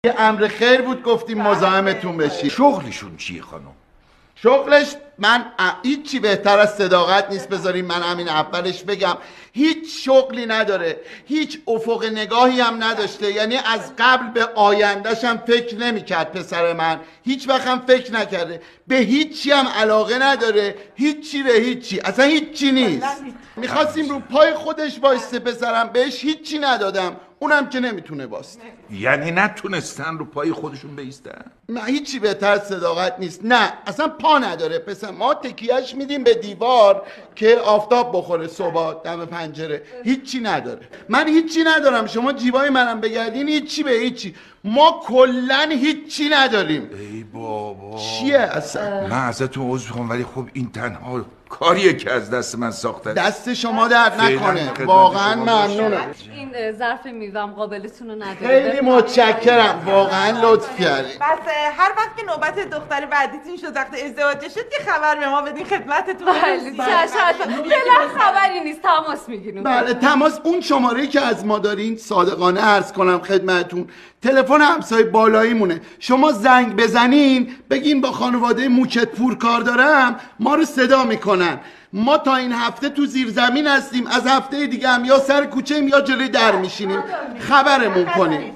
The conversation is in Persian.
یه امر خیر بود گفتیم مزاحمتون بشی. شغلشون چیه خانم؟ شغلش من هیچی بهتر از صداقت نیست. بذاریم من همین اولش بگم هیچ شغلی نداره، هیچ افق نگاهی هم نداشته، یعنی از قبل به آیندهش هم فکر نمیکرد پسر من، هیچ وقت هم فکر نکرده، به هیچی هم علاقه نداره، هیچی به هیچی، اصلا هیچی نیست. میخواستیم رو پای خودش وایسته پسرم، بهش هیچی ندادم، اونم که نمیتونه واسطه. یعنی نتونستن رو پای خودشون بایستن؟ نه هیچی بهتر از صداقت نیست. نه اصلا پا نداره پسر، ما تکیهش میدیم به دیوار که آفتاب بخوره صبح دم پنجره، هیچی نداره. من هیچی ندارم، شما جیبای منم بگردین هیچی به هیچی، ما کلن هیچی نداریم. ای بابا چیه اصلا؟ من ازتون عذر میخوام ولی خب این تنها کاریه که از دست من ساخته. دست شما درد نکنه، واقعا ممنونم. این ظرف میوام قابلتون رو نداره. خیلی متشکرم، واقعا لطف کردی. بس هر وقت که نوبت دختر بعدیتون شد، وقت ازدواج شد که خبر به ما بدین خدمتتون بله فعلا خبری نیست، تماس میگیریم. بله تماس. اون شماره‌ای که از ما دارین صادقانه عرض کنم خدمتتون تلفن همسایه بالایی مونه، شما زنگ بزنین بگین با خانواده موچتپور کار دارم، ما رو صدا میکنن. ما تا این هفته تو زیرزمین هستیم، از هفته دیگه هم یا سر کوچه یا جلوی در میشینیم، خبرمون کنیم.